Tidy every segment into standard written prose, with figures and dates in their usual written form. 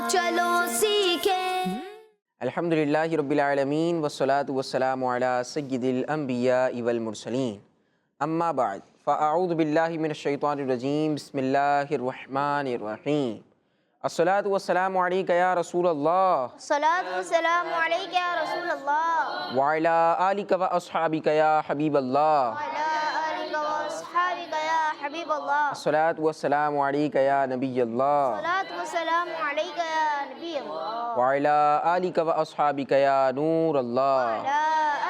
چلو سیکھیں۔ الحمدللہ رب العالمین والصلاة والسلام علی سید الانبیاء والمرسلین، اما بعد فاعوذ باللہ من الشیطان الرجیم، بسم اللہ الرحمن الرحیم۔ الصلاة والسلام علیک یا رسول اللہ، الصلاۃ والسلام علیک یا رسول اللہ، وعلی آلک و اصحابک یا حبیب اللہ، وعلی آلک واصحابک یا حبیب اللہ، الصلاة والسلام علیک یا نبی اللہ، الصلاۃ والسلام علیک یا نبی اللہ، وعلی آلک و اصحابک یا نور اللہ۔ وعلی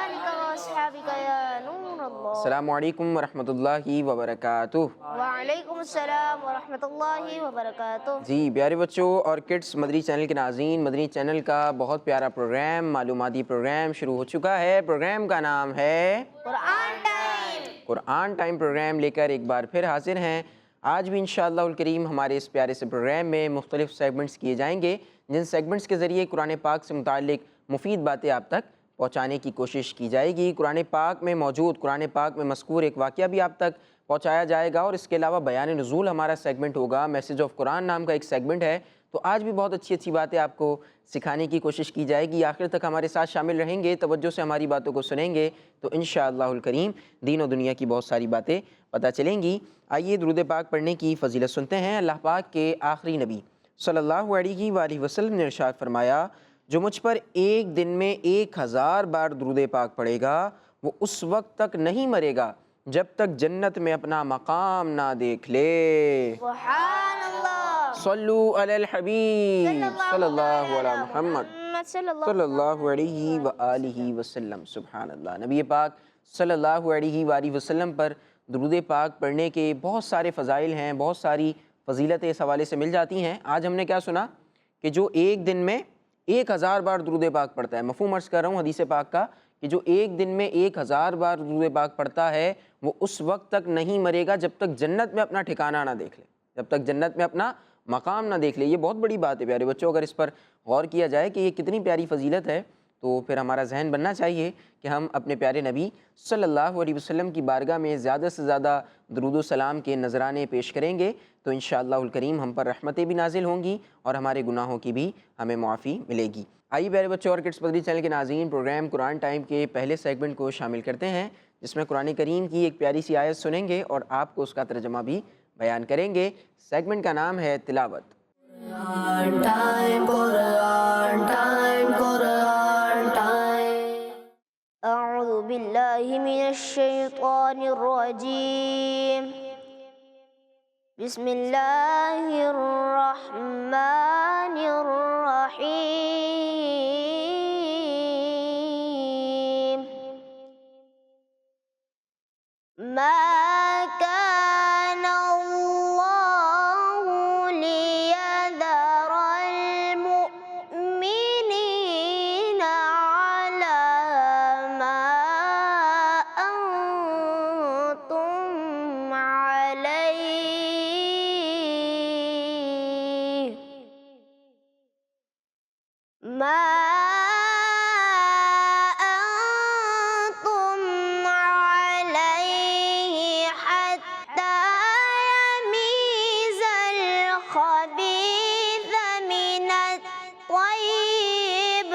آلک واصحابک یا نور اللہ۔ السلام علیکم ورحمۃ اللہ وبرکاتہ۔ وعلیکم السلام ورحمۃ اللہ وبرکاتہ۔ جی پیارے بچوں اور کڈس، مدنی چینل کے ناظرین، مدنی چینل کا بہت پیارا پروگرام، معلوماتی پروگرام شروع ہو چکا ہے۔ پروگرام کا نام ہے قرآن ٹائم۔ قرآن ٹائم پروگرام لے کر ایک بار پھر حاضر ہیں۔ آج بھی انشاءاللہ الکریم ہمارے اس پیارے سے پروگرام میں مختلف سیگمنٹس کیے جائیں گے، جن سیگمنٹس کے ذریعے قرآن پاک سے متعلق مفید باتیں آپ تک پہنچانے کی کوشش کی جائے گی۔ قرآن پاک میں موجود، قرآن پاک میں مذکور ایک واقعہ بھی آپ تک پہنچایا جائے گا، اور اس کے علاوہ بیان نزول ہمارا سیگمنٹ ہوگا، میسیج آف قرآن نام کا ایک سیگمنٹ ہے۔ تو آج بھی بہت اچھی اچھی باتیں آپ کو سکھانے کی کوشش کی جائے گی۔ آخر تک ہمارے ساتھ شامل رہیں گے، توجہ سے ہماری باتوں کو سنیں گے تو انشاءاللہ الکریم دین و دنیا کی بہت ساری باتیں پتہ چلیں گی۔ آئیے درود پاک پڑھنے کی فضیلت سنتے ہیں۔ اللہ پاک کے آخری نبی صلی اللہ علیہ وآلہ وسلم نے ارشاد فرمایا، جو مجھ پر ایک دن میں 1000 بار درود پاک پڑھے گا، وہ اس وقت تک نہیں مرے گا جب تک جنت میں اپنا مقام نہ دیکھ لے۔ سبحان اللہ، صلو علی الحبیب صلی اللہ علی محمد صلی اللہ علیہ وآلہ وسلم۔ سبحان اللہ۔ نبی پاک صلی اللہ علیہ وآلہ وسلم پر درود پاک پڑھنے کے بہت سارے فضائل ہیں، بہت ساری فضیلتیں اس حوالے سے مل جاتی ہیں۔ آج ہم نے کیا سنا کہ جو ایک دن میں 1000 بار درود پاک پڑھتا ہے، مفہوم عرض کر رہا ہوں حدیث پاک کا، کہ جو ایک دن میں 1000 بار درود پاک پڑھتا ہے وہ اس وقت تک نہیں مرے گا جب تک جنت میں اپنا ٹھکانہ نہ دیکھ لے، جب تک جنت میں اپنا مقام نہ دیکھ لے۔ یہ بہت بڑی بات ہے پیارے بچوں، اگر اس پر غور کیا جائے کہ یہ کتنی پیاری فضیلت ہے تو پھر ہمارا ذہن بننا چاہیے کہ ہم اپنے پیارے نبی صلی اللہ علیہ وسلم کی بارگاہ میں زیادہ سے زیادہ درود و سلام کے نذرانے پیش کریں گے تو انشاءاللہ الکریم ہم پر رحمتیں بھی نازل ہوں گی اور ہمارے گناہوں کی بھی ہمیں معافی ملے گی۔ آئیے پیارے بچوں اور کڈس مدنی چینل کے ناظرین، پروگرام قرآن ٹائم کے پہلے سیگمنٹ کو شامل کرتے ہیں، جس میں قرآن کریم کی ایک پیاری سی آیت سنیں گے اور آپ کو اس کا ترجمہ بھی بیان کریں گے۔ سیگمنٹ کا نام ہے تلاوت۔ قرآن ٹائم، قرآن ٹائم، قرآن ٹائم۔ اعوذ باللہ من الشیطان الرجیم، بسم اللہ الرحمن الرحیم۔ ما كان الله ليذر المؤمنين على ما أنتم عليه، ما أنتم عليه حتى يميز الخبيث من الطيب،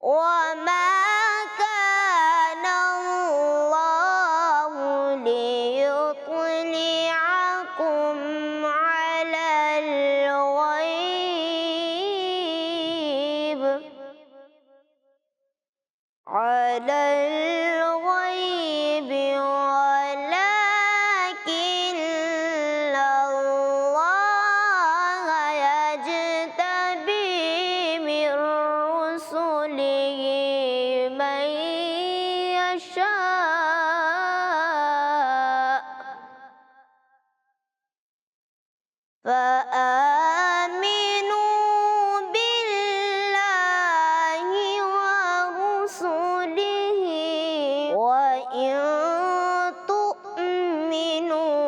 وما كان الله ليطلعكم على الغيب، ولكن الله يجتبي من رسله من يشاء، فآمنوا بالله ورسله، وإن تؤمنوا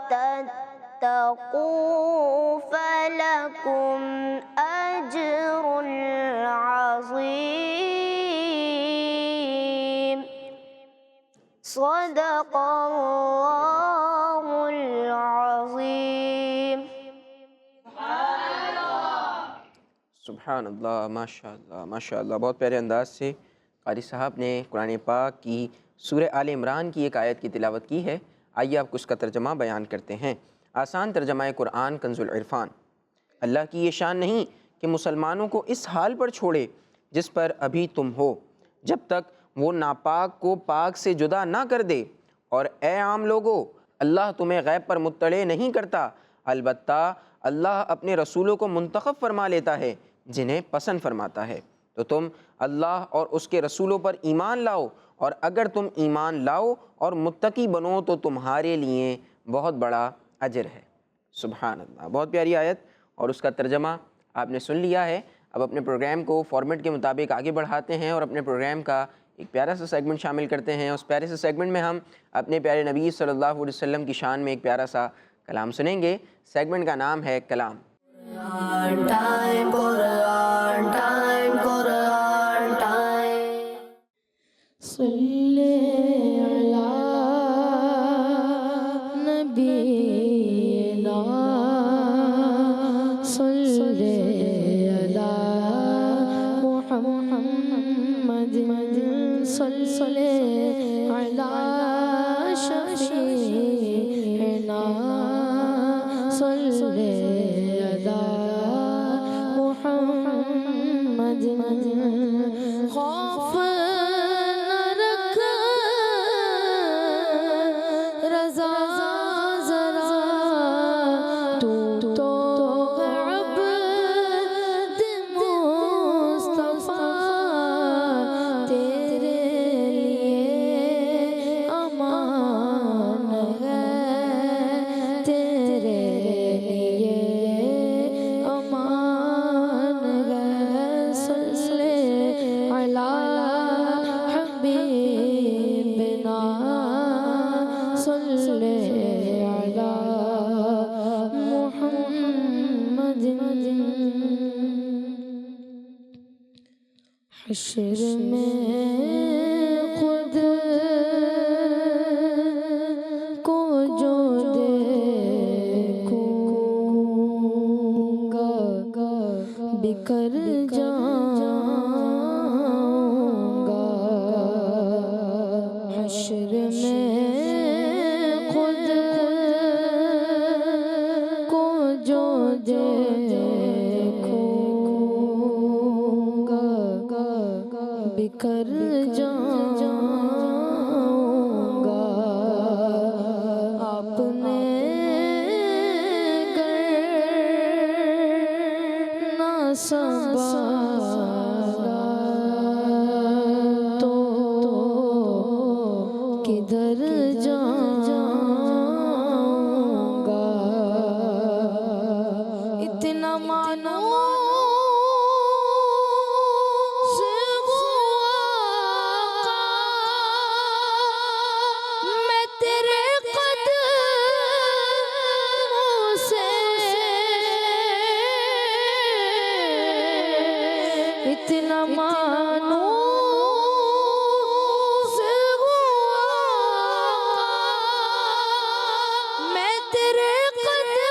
وتتقوا فلكم أجر عظيم۔ صدق اللہ العظیم۔ سبحان اللہ، ماشاء اللہ ماشاء اللہ، بہت پیارے انداز سے قاری صاحب نے قرآن پاک کی سورہ آل عمران کی ایک آیت کی تلاوت کی ہے۔ آئیے آپ کو اس کا ترجمہ بیان کرتے ہیں۔ آسان ترجمہ قرآن کنز العرفان۔ اللہ کی یہ شان نہیں کہ مسلمانوں کو اس حال پر چھوڑے جس پر ابھی تم ہو، جب تک وہ ناپاک کو پاک سے جدا نہ کر دے، اور اے عام لوگو، اللہ تمہیں غیب پر مطلع نہیں کرتا، البتہ اللہ اپنے رسولوں کو منتخب فرما لیتا ہے جنہیں پسند فرماتا ہے۔ تو تم اللہ اور اس کے رسولوں پر ایمان لاؤ، اور اگر تم ایمان لاؤ اور متقی بنو تو تمہارے لیے بہت بڑا اجر ہے۔ سبحان اللہ، بہت پیاری آیت اور اس کا ترجمہ آپ نے سن لیا ہے۔ اب اپنے پروگرام کو فارمیٹ کے مطابق آگے بڑھاتے ہیں اور اپنے پروگرام کا ایک پیارا سا سیگمنٹ شامل کرتے ہیں۔ اس پیارے سے سیگمنٹ میں ہم اپنے پیارے نبی صلی اللہ علیہ وسلم کی شان میں ایک پیارا سا کلام سنیں گے۔ سیگمنٹ کا نام ہے کلام۔ قرآن ٹائم، قرآن ٹائم، قرآن ٹائم۔ صلی علی نبینا، صلی علی محمد، صلی علی شفیعنا، صلی علی محمد۔ خوف نہ رکھ رضا ذرا، تو عبد مصطفیٰ، تیرے لیے امان ہے، تیرے لیے امان ہے۔ صلی علی حبیبنا، صلی علی محمد۔ حشر میں خود کو جو دیکھوں گا، بکھر جاؤں گا۔ حشر میں خود کو جو دیکھوں گا، بکھر جاؤں گا۔ آپ نے گر نہ سنبھالا تو کدھر جاؤں گا۔ اتنا مانو میں تیرے قدموں سے، اتنا مانو سے میں تیرے قدموں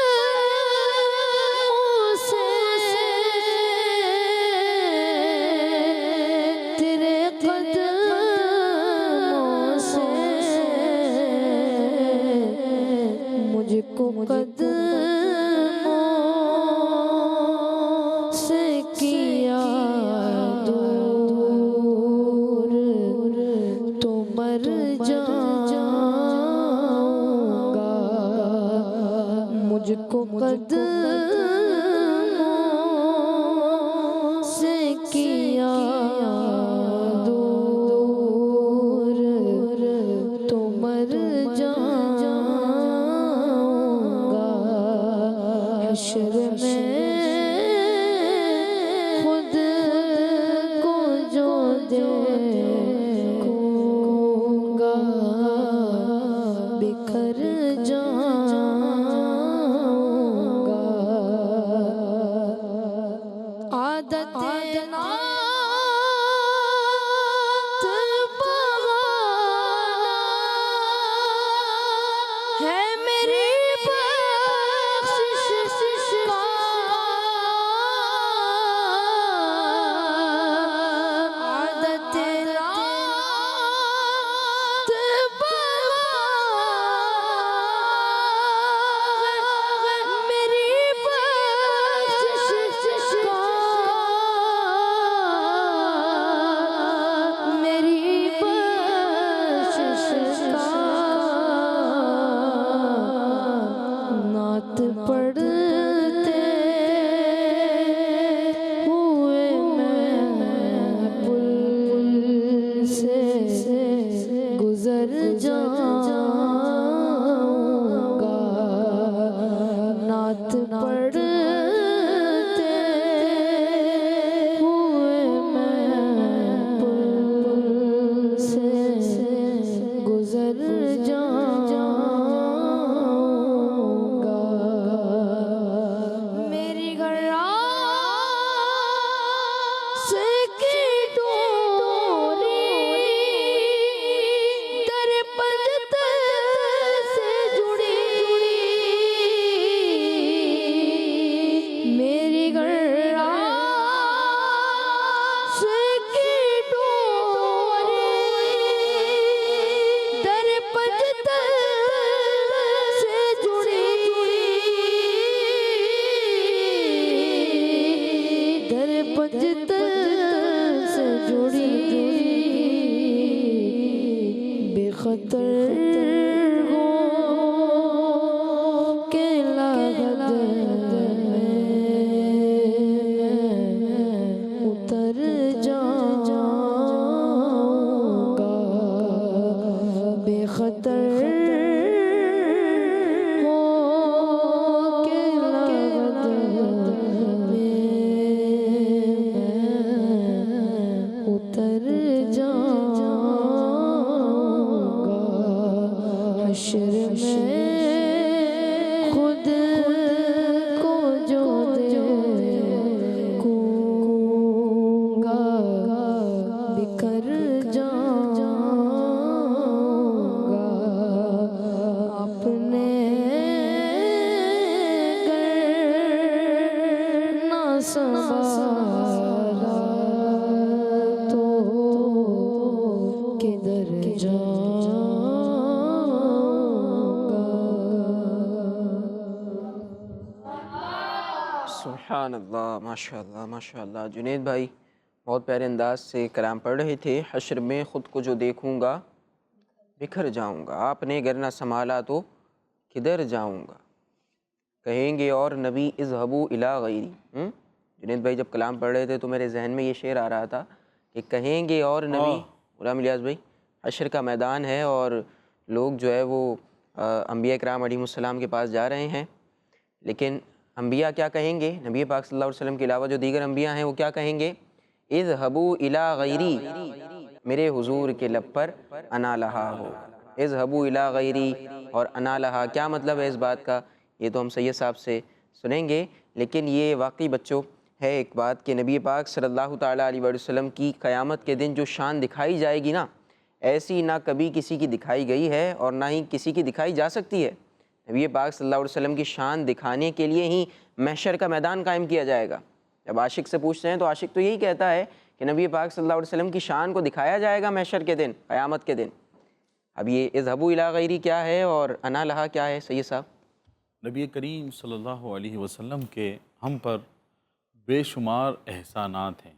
سے، تیرے قدموں سے مجھ کو قدموں سے کیا دور، تو مر جاؤں گا۔ مجھ کو قدموں سے کیا دور، تو مر جاؤں گا۔ حشر میں خود کو جو دیکھوں گا، بکھر جاؤں گا۔ عادت نعت بغانا ہے میری بخشش کا نعت پڑھتے ہوئے میں پل سے گزر جاؤں گا، نعت پڑھتے ہوئے میں پل سے گزر جاؤں گا، میری گھراں سے کی ڈوری در پنجت سے جڑی، میری گھراں سے کی ڈوری در پنجت سے جڑی، در پنجت سے جڑی، بے خطر ہو کے لاغد میں اتر جاؤں گا، بے خطر ہو کے لاغد میں اتر جاؤں گا، حشر میں خود کو جو دیکھوں گا، بکھر جاؤں گا، اپنے گر نہ سنبھالا تو کدھر جاؤں گا۔ سبحان اللہ، ماشاء اللہ ماشاء اللہ۔ جنید بھائی بہت پیارے انداز سے کلام پڑھ رہے تھے۔ حشر میں خود کو جو دیکھوں گا بکھر جاؤں گا، آپ نے گر نہ سنبھالا تو کدھر جاؤں گا، کہیں گے اور نبی اذهبوا الی غیری۔ جنید بھائی جب کلام پڑھ رہے تھے تو میرے ذہن میں یہ شعر آ رہا تھا کہ کہیں گے اور نبی، غلام الیاس بھائی، حشر کا میدان ہے اور لوگ جو ہے وہ انبیاء کرام علیہم السلام کے پاس جا رہے ہیں، لیکن انبیاء کیا کہیں گے؟ نبی پاک صلی اللہ علیہ وسلم کے علاوہ جو دیگر انبیاء ہیں وہ کیا کہیں گے؟ اذهبوا الی غیری، میرے حضور کے لب پر انا لہا ہو، اذهبوا الی غیری، اور انا لہا کیا مطلب ہے اس بات کا؟ یہ تو ہم سید صاحب سے سنیں گے، لیکن یہ واقعی بچوں ہے ایک بات کہ نبی پاک صلی اللہ تعالیٰ علیہ وسلم کی قیامت کے دن جو شان دکھائی جائے گی نا، ایسی نہ کبھی کسی کی دکھائی گئی ہے اور نہ ہی کسی کی دکھائی جا سکتی ہے۔ نبی پاک صلی اللہ علیہ وسلم کی شان دکھانے کے لیے ہی محشر کا میدان قائم کیا جائے گا۔ جب عاشق سے پوچھتے ہیں تو عاشق تو یہی کہتا ہے کہ نبی پاک صلی اللہ علیہ وسلم کی شان کو دکھایا جائے گا محشر کے دن، قیامت کے دن۔ اب یہ اذهبوا الی غیری کیا ہے اور انا لہا کیا ہے سید صاحب؟ نبی کریم صلی اللہ علیہ وسلم کے ہم پر بے شمار احسانات ہیں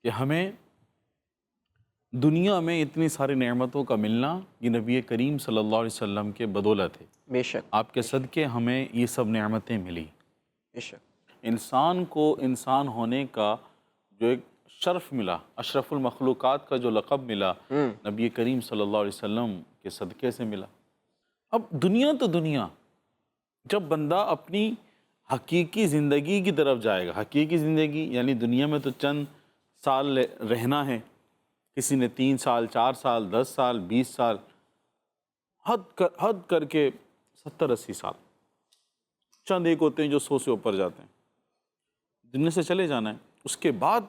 کہ ہمیں دنیا میں اتنی ساری نعمتوں کا ملنا یہ نبی کریم صلی اللہ علیہ وسلم کے بدولت ہے۔ بے شک آپ کے صدقے ہمیں یہ سب نعمتیں ملی۔ بے شک انسان کو انسان ہونے کا جو ایک شرف ملا، اشرف المخلوقات کا جو لقب ملا، نبی کریم صلی اللہ علیہ وسلم کے صدقے سے ملا۔ اب دنیا تو دنیا، جب بندہ اپنی حقیقی زندگی کی طرف جائے گا، حقیقی زندگی یعنی دنیا میں تو چند سال رہنا ہے، کسی نے 3 سال 4 سال 10 سال 20 سال، حد کر کے 70-80 سال، چند ایک ہوتے ہیں جو 100 سے اوپر جاتے ہیں، دنیا سے چلے جانا ہے۔ اس کے بعد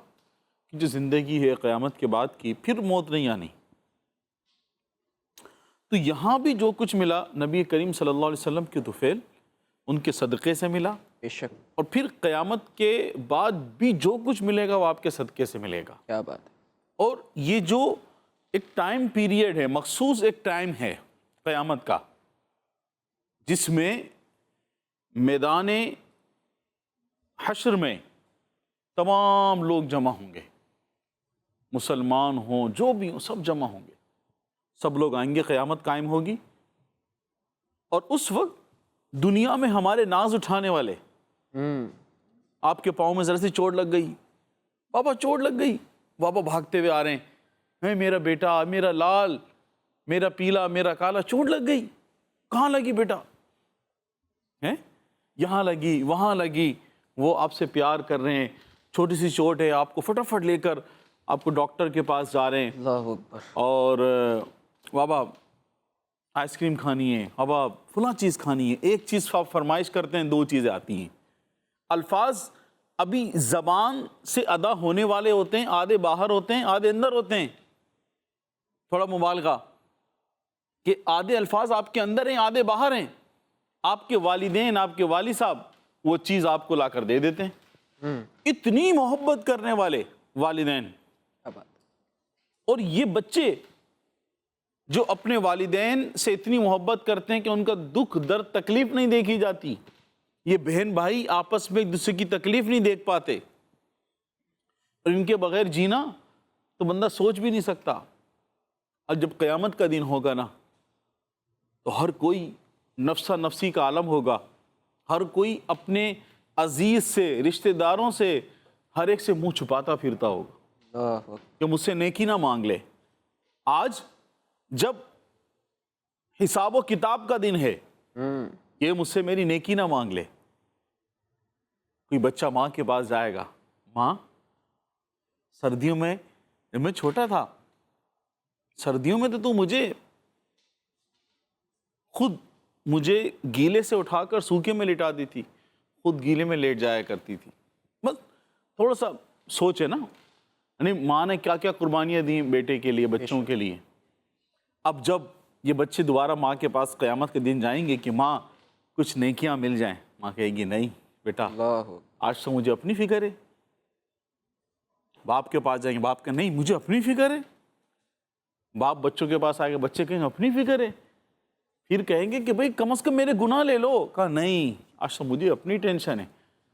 کی جو زندگی ہے قیامت کے بعد کی، پھر موت نہیں آنی۔ تو یہاں بھی جو کچھ ملا نبی کریم صلی اللہ علیہ وسلم کے طفیل ان کے صدقے سے ملا، بے شک اور پھر قیامت کے بعد بھی جو کچھ ملے گا وہ آپ کے صدقے سے ملے گا۔ کیا بات ہے۔ اور یہ جو ایک ٹائم پیریڈ ہے، مخصوص ایک ٹائم ہے قیامت کا، جس میں میدان حشر میں تمام لوگ جمع ہوں گے، مسلمان ہوں جو بھی ہوں سب جمع ہوں گے، سب لوگ آئیں گے، قیامت قائم ہوگی، اور اس وقت دنیا میں ہمارے ناز اٹھانے والے، آپ کے پاؤں میں ذرا سی چوٹ لگ گئی، بابا چوٹ لگ گئی، بابا بھاگتے ہوئے آ رہے ہیں، میرا بیٹا، میرا لال، میرا پیلا، میرا کالا، چوٹ لگ گئی، کہاں لگی بیٹا؟ یہاں لگی، وہاں لگی، وہ آپ سے پیار کر رہے ہیں، چھوٹی سی چوٹ ہے، آپ کو فٹافٹ لے کر آپ کو ڈاکٹر کے پاس جا رہے ہیں، اللہ اکبر، اور بابا آئس کریم کھانی ہے، بابا فلاں چیز کھانی ہے، ایک چیز آپ فرمائش کرتے ہیں، دو چیزیں آتی ہیں، الفاظ ابھی زبان سے ادا ہونے والے ہوتے ہیں، آدھے باہر ہوتے ہیں، آدھے اندر ہوتے ہیں، تھوڑا مبالغہ کہ آدھے الفاظ آپ کے اندر ہیں، آدھے باہر ہیں، آپ کے والدین، آپ کے والد صاحب وہ چیز آپ کو لا کر دے دیتے ہیں، اتنی محبت کرنے والے والدین، اور یہ بچے جو اپنے والدین سے اتنی محبت کرتے ہیں کہ ان کا دکھ درد تکلیف نہیں دیکھی جاتی، یہ بہن بھائی آپس میں ایک دوسرے کی تکلیف نہیں دیکھ پاتے، اور ان کے بغیر جینا تو بندہ سوچ بھی نہیں سکتا۔ اور جب قیامت کا دن ہوگا نا تو ہر کوئی نفسا نفسی کا عالم ہوگا، ہر کوئی اپنے عزیز سے، رشتہ داروں سے، ہر ایک سے منہ چھپاتا پھرتا ہوگا کہ مجھ سے نیکی نہ مانگ لے۔ آج جب حساب و کتاب کا دن ہے کہ مجھ سے میری نیکی نہ مانگ لے، کوئی بچہ ماں کے پاس جائے گا، ماں سردیوں میں جب میں چھوٹا تھا، سردیوں میں تو تو خود مجھے گیلے سے اٹھا کر سوکھے میں لٹا دی تھی، خود گیلے میں لیٹ جایا کرتی تھی۔ بس تھوڑا سا سوچے نا، یعنی ماں نے کیا کیا قربانیاں دیں بیٹے کے لیے، بچوں کے لیے۔ اب جب یہ بچے دوبارہ ماں کے پاس قیامت کے دن جائیں گے کہ ماں کچھ نیکیاں مل جائیں، ماں کہے گی نہیں بیٹا، آج تو مجھے اپنی فکر ہے۔ باپ کے پاس جائیں گے، باپ کہیں نہیں مجھے اپنی فکر ہے۔ باپ بچوں کے پاس آئے گا، بچے کہیں اپنی فکر ہے۔ پھر کہیں گے کہ بھئی کم از کم میرے گناہ لے لو، کہا نہیں آج تو مجھے اپنی ٹینشن ہے،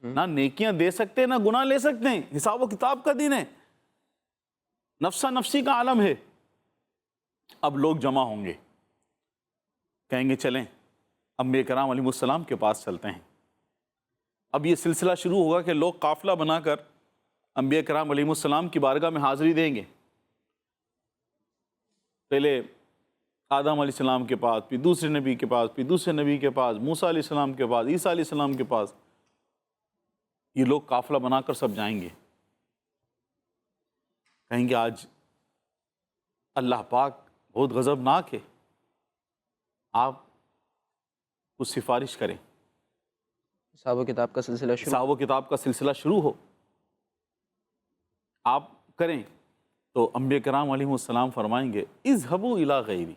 نہ نیکیاں دے سکتے نہ گناہ لے سکتے ہیں، حساب و کتاب کا دن ہے، نفسا نفسی کا عالم ہے۔ اب لوگ جمع ہوں گے، کہیں گے چلیں انبیاء کرام علیہ السلام کے پاس چلتے ہیں۔ اب یہ سلسلہ شروع ہوگا کہ لوگ قافلہ بنا کر انبیاء کرام علیہ السلام کی بارگاہ میں حاضری دیں گے، پہلے آدم علیہ السلام کے پاس، پھر دوسرے نبی کے پاس، پھر دوسرے نبی کے پاس، موسیٰ علیہ السلام کے پاس، عیسیٰ علیہ السلام کے پاس، یہ لوگ قافلہ بنا کر سب جائیں گے، کہیں گے آج اللہ پاک بہت غضبناک ہے، آپ کچھ سفارش کریں، حساب و کتاب کا سلسلہ شروع، حساب و کتاب کا سلسلہ شروع ہو، آپ کریں۔ تو انبیاء کرام علیہ السلام فرمائیں گے اذهبوا الی غیری،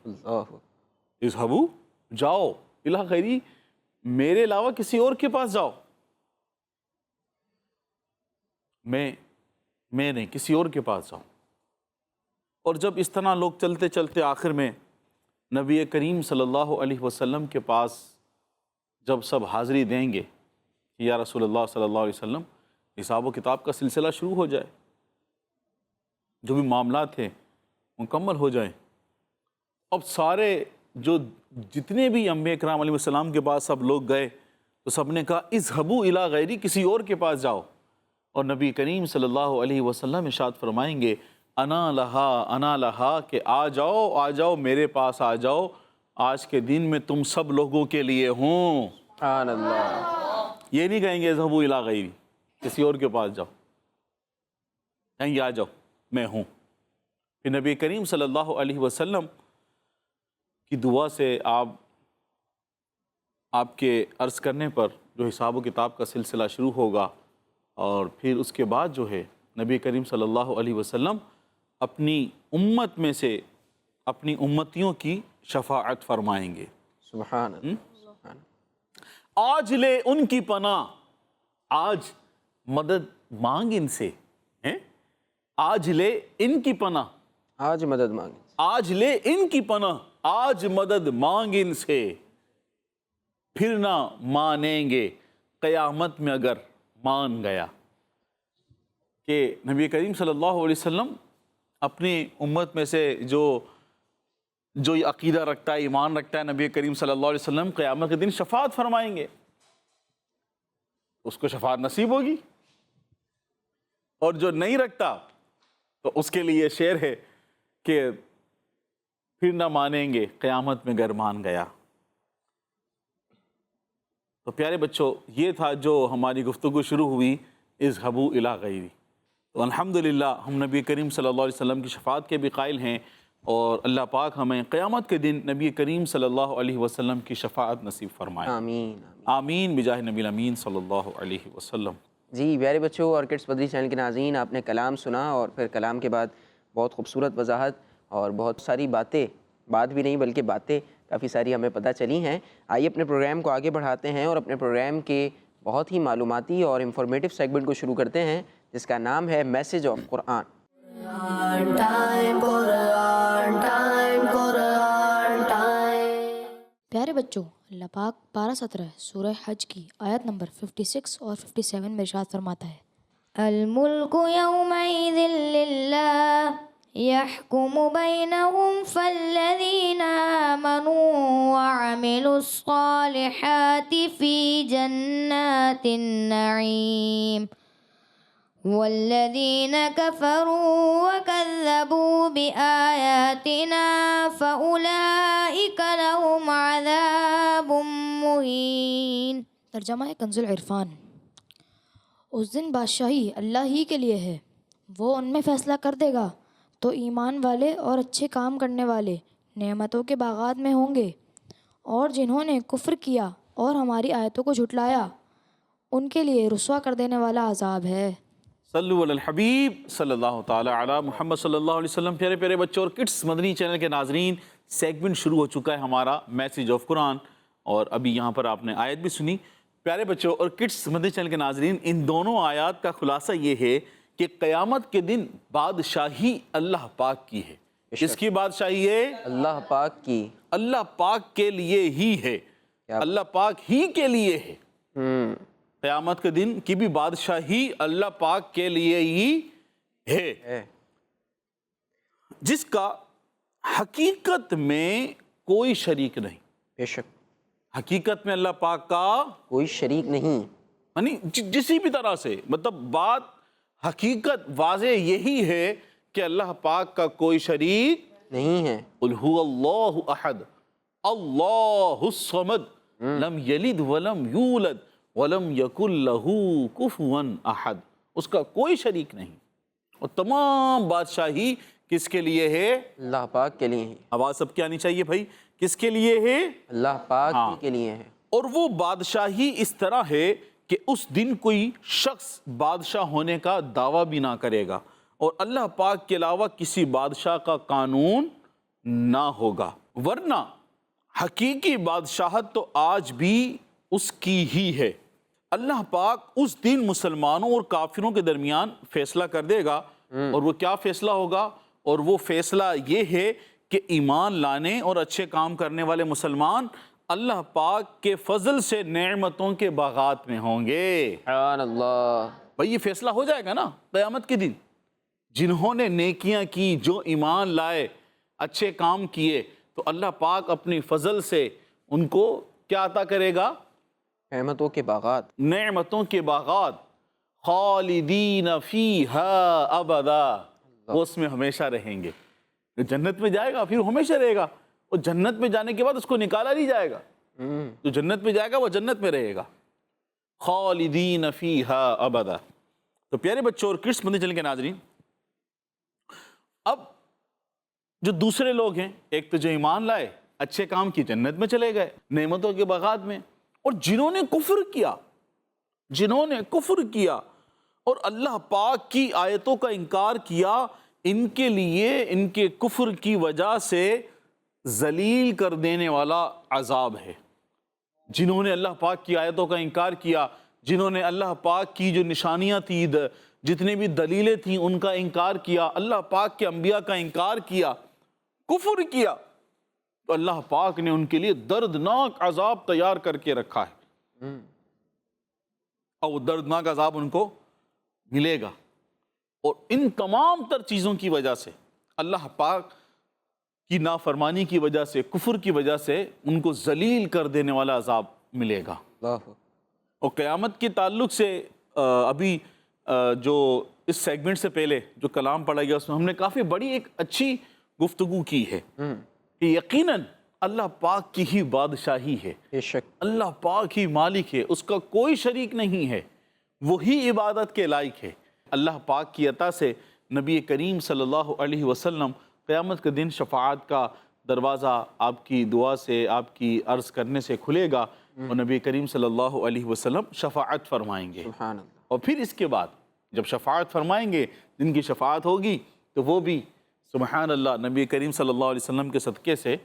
اذهبوا جاؤ، الی غیری میرے علاوہ کسی اور کے پاس جاؤ، میں نہیں کسی اور کے پاس جاؤ۔ اور جب اس طرح لوگ چلتے چلتے آخر میں نبی کریم صلی اللہ علیہ وسلم کے پاس جب سب حاضری دیں گے کہ یا رسول اللہ صلی اللہ علیہ وسلم حساب و کتاب کا سلسلہ شروع ہو جائے، جو بھی معاملات ہیں مکمل ہو جائیں۔ اب سارے جتنے بھی انبیاء کرام علیہ السلام کے پاس سب لوگ گئے تو سب نے کہا اذهبوا الی غیری، کسی اور کے پاس جاؤ، اور نبی کریم صلی اللہ علیہ وسلم ارشاد فرمائیں گے انا لہا کہ آ جاؤ میرے پاس آ جاؤ، آج کے دن میں تم سب لوگوں کے لیے ہوں۔ سبحان اللہ، یہ نہیں کہیں گے اذهبوا الی غیری کسی اور کے پاس جاؤ، کہیں گے آ جاؤ میں ہوں۔ پھر نبی کریم صلی اللہ علیہ وسلم کی دعا سے آپ کے عرض کرنے پر جو حساب و کتاب کا سلسلہ شروع ہوگا، اور پھر اس کے بعد جو ہے نبی کریم صلی اللہ علیہ وسلم اپنی امت میں سے اپنی امتیوں کی شفاعت فرمائیں گے۔ سبحان اللہ، آج لے ان کی پناہ، آج مدد مانگ ان سے، آج لے ان کی پناہ، آج مدد مانگیں، آج لے ان کی پناہ، آج مدد مانگ ان سے، پھر نہ مانیں گے قیامت میں اگر مان گیا۔ کہ نبی کریم صلی اللہ علیہ وسلم اپنی امت میں سے جو جو یہ عقیدہ رکھتا ہے، ایمان رکھتا ہے نبی کریم صلی اللہ علیہ وسلم قیامت کے دن شفاعت فرمائیں گے، اس کو شفاعت نصیب ہوگی، اور جو نہیں رکھتا تو اس کے لیے شعر ہے کہ پھر نہ مانیں گے قیامت میں گر مان گیا۔ تو پیارے بچوں، یہ تھا جو ہماری گفتگو شروع ہوئی اذهبوا الی غیری۔ تو الحمدللہ ہم نبی کریم صلی اللہ علیہ وسلم کی شفاعت کے بھی قائل ہیں، اور اللہ پاک ہمیں قیامت کے دن نبی کریم صلی اللہ علیہ وسلم کی شفاعت نصیب فرمائے۔ آمین۔ آمین بجاہ نبی الامین صلی اللہ علیہ وسلم۔ جی پیارے بچوں اور کڈس مدنی چینل کے ناظرین، آپ نے کلام سنا، اور پھر کلام کے بعد بہت خوبصورت وضاحت اور بہت ساری باتیں، بات بھی نہیں بلکہ باتیں کافی ساری ہمیں پتہ چلی ہیں۔ آئیے اپنے پروگرام کو آگے بڑھاتے ہیں اور اپنے پروگرام کے بہت ہی معلوماتی اور انفارمیٹیو سیگمنٹ کو شروع کرتے ہیں، جس کا نام ہے میسج آف قرآن۔ پیارے بچوں، اللہ پاک پارہ 17 سورہ حج کی آیت نمبر 56 اور 57 میں ارشاد فرماتا ہے، الملک یومئذ للہ یحکم بینہم فالذین آمنوا وعملوا الصالحات فی جنات النعیم والذین کفروا وکذبوا بآیاتنا فأولئک لهم عذاب مہین۔ ترجمہ ہے کنز العرفان۔ اس دن بادشاہی اللہ ہی کے لیے ہے، وہ ان میں فیصلہ کر دے گا، تو ایمان والے اور اچھے کام کرنے والے نعمتوں کے باغات میں ہوں گے، اور جنہوں نے کفر کیا اور ہماری آیتوں کو جھٹلایا ان کے لیے رسوا کر دینے والا عذاب ہے۔ صلو علی الحبیب صلی اللہ تعالی علی محمد صلی اللہ علیہ وسلم۔ پیارے پیارے بچوں اور کڈس مدنی چینل کے ناظرین، سیگمنٹ شروع ہو چکا ہے ہمارا میسج آف قرآن، اور ابھی یہاں پر آپ نے آیت بھی سنی۔ پیارے بچوں اور کڈس مدنی چینل کے ناظرین، ان دونوں آیات کا خلاصہ یہ ہے کہ قیامت کے دن بادشاہی اللہ پاک کی ہے۔ کس کی بادشاہی ہے؟ اللہ پاک کی۔ اللہ پاک کے لیے ہی ہے، اللہ پاک ہی کے لیے ہے۔ قیامت کے دن کی بھی بادشاہی اللہ پاک کے لیے ہی ہے، جس کا حقیقت میں کوئی شریک نہیں۔ بے شک حقیقت میں اللہ پاک کا کوئی شریک نہیں، یعنی جسی بھی طرح سے، مطلب بات حقیقت واضح یہی ہے کہ اللہ پاک کا کوئی شریک نہیں ہے۔ قل هو اللہ احد اللہ الصمد لم یلد ولم یولد ولم یکن لہ کفوا احد، اس کا کوئی شریک نہیں، اور تمام بادشاہی کس کے لیے ہے؟ اللہ پاک کے لیے ہے۔ آواز سب کی آنی چاہیے بھائی، کس کے لیے ہے؟ اللہ پاک ہی کے لیے ہے۔ اور وہ بادشاہی اس طرح ہے کہ اس دن کوئی شخص بادشاہ ہونے کا دعویٰ بھی نہ کرے گا، اور اللہ پاک کے علاوہ کسی بادشاہ کا قانون نہ ہوگا، ورنہ حقیقی بادشاہت تو آج بھی اس کی ہی ہے۔ اللہ پاک اس دن مسلمانوں اور کافروں کے درمیان فیصلہ کر دے گا، اور وہ کیا فیصلہ ہوگا؟ اور وہ فیصلہ یہ ہے کہ ایمان لانے اور اچھے کام کرنے والے مسلمان اللہ پاک کے فضل سے نعمتوں کے باغات میں ہوں گے۔ سبحان اللہ۔ بھئی یہ فیصلہ ہو جائے گا نا قیامت کے دن، جنہوں نے نیکیاں کی، جو ایمان لائے، اچھے کام کیے، تو اللہ پاک اپنی فضل سے ان کو کیا عطا کرے گا؟ نعمتوں کے باغات۔ نعمتوں کے باغات، خالدین فیہا ابدا، وہ اس میں ہمیشہ رہیں گے۔ جو جنت میں جائے گا پھر ہمیشہ رہے گا، اور جنت میں جانے کے بعد اس کو نکالا نہیں جائے گا۔ جو جنت میں جائے گا وہ جنت میں رہے گا، خالدین فیہا ابدا۔ تو پیارے بچوں اور کڈس مدنی چینل کے ناظرین، اب جو دوسرے لوگ ہیں، ایک تو جو ایمان لائے، اچھے کام کی، جنت میں چلے گئے، نعمتوں کے باغات میں، اور جنہوں نے کفر کیا اور اللہ پاک کی آیتوں کا انکار کیا، ان کے لیے ان کے کفر کی وجہ سے ذلیل کر دینے والا عذاب ہے۔ جنہوں نے اللہ پاک کی آیتوں کا انکار کیا، جنہوں نے اللہ پاک کی جو نشانیاں تھیں، جتنی بھی دلیلیں تھیں، ان کا انکار کیا، اللہ پاک کے انبیاء کا انکار کیا، کفر کیا، تو اللہ پاک نے ان کے لیے دردناک عذاب تیار کر کے رکھا ہے، اور وہ دردناک عذاب ان کو ملے گا۔ اور ان تمام تر چیزوں کی وجہ سے اللہ پاک کی نافرمانی کی وجہ سے، کفر کی وجہ سے ان کو ذلیل کر دینے والا عذاب ملے گا۔ اللہ اور قیامت کے تعلق سے ابھی جو اس سیگمنٹ سے پہلے جو کلام پڑھا گیا اس میں ہم نے کافی بڑی ایک اچھی گفتگو کی ہے کہ یقیناً اللہ پاک کی ہی بادشاہی ہے، بے شک، اللہ پاک ہی مالک ہے، اس کا کوئی شریک نہیں ہے، وہی عبادت کے لائق ہے۔ اللہ پاک کی عطا سے نبی کریم صلی اللہ علیہ وسلم قیامت کے دن شفاعت کا دروازہ آپ کی دعا سے، آپ کی عرض کرنے سے کھلے گا اور نبی کریم صلی اللہ علیہ وسلم شفاعت فرمائیں گے۔ سبحان اللہ۔ اور پھر اس کے بعد جب شفاعت فرمائیں گے، جن کی شفاعت ہوگی تو وہ بھی سبحان اللہ نبی کریم صلی اللہ علیہ وسلم کے صدقے سے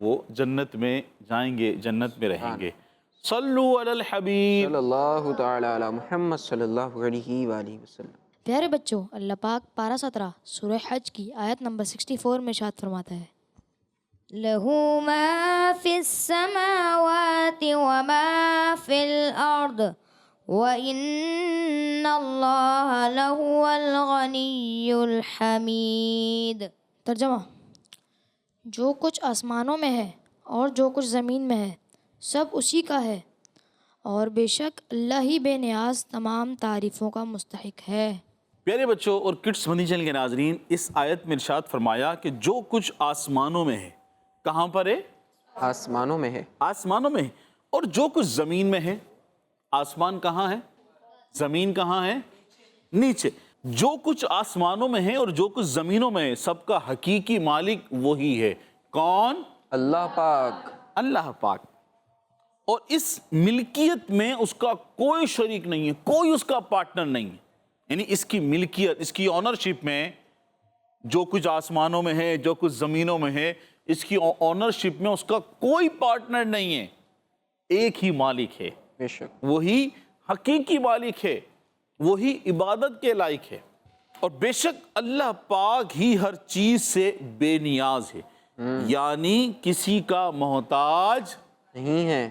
وہ جنت میں جائیں گے، جنت میں رہیں گے۔ صلو علی الحبیب۔ صلی اللہ تعالی علی محمد صلی اللہ علیہ وآلہ وسلم۔ پیارے بچوں، اللہ پاک پارہ 17 سورہ حج کی آیت نمبر 64 میں ارشاد فرماتا ہے، لَهُ مَا فِي السَّمَاوَاتِ وَمَا فِي الْأَرْضِ وَإِنَّ اللَّهَ لَهُوَ الْغَنِيُّ الْحَمِيدُ۔ ترجمہ، جو کچھ آسمانوں میں ہے اور جو کچھ زمین میں ہے سب اسی کا ہے، اور بے شک اللہ ہی بے نیاز تمام تعریفوں کا مستحق ہے۔ پیارے بچوں اور کڈس مدنی چینل کے ناظرین، اس آیت میں ارشاد فرمایا کہ جو کچھ آسمانوں میں ہے، کہاں پر ہے؟ آسمانوں میں ہے، آسمانوں میں ہے، اور جو کچھ زمین میں ہے۔ آسمان کہاں ہے؟ زمین کہاں ہے؟ نیچے۔ جو کچھ آسمانوں میں ہے اور جو کچھ زمینوں میں ہے سب کا حقیقی مالک وہی ہے۔ کون؟ اللہ پاک۔ اللہ پاک۔ اور اس ملکیت میں اس کا کوئی شریک نہیں ہے، کوئی اس کا پارٹنر نہیں ہے، یعنی اس کی ملکیت، اس کی آنرشپ میں جو کچھ آسمانوں میں ہے، جو کچھ زمینوں میں ہے، اس کی آنرشپ میں اس کا کوئی پارٹنر نہیں ہے، ایک ہی مالک ہے، بے شک، وہی حقیقی مالک ہے، وہی عبادت کے لائق ہے۔ اور بے شک اللہ پاک ہی ہر چیز سے بے نیاز ہے، یعنی کسی کا محتاج نہیں ہے۔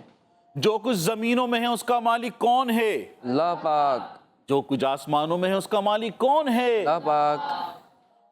جو کچھ زمینوں میں ہے اس کا مالک کون ہے؟ اللہ پاک۔ جو کچھ آسمانوں میں ہے اس کا مالک کون ہے؟ اللہ پاک۔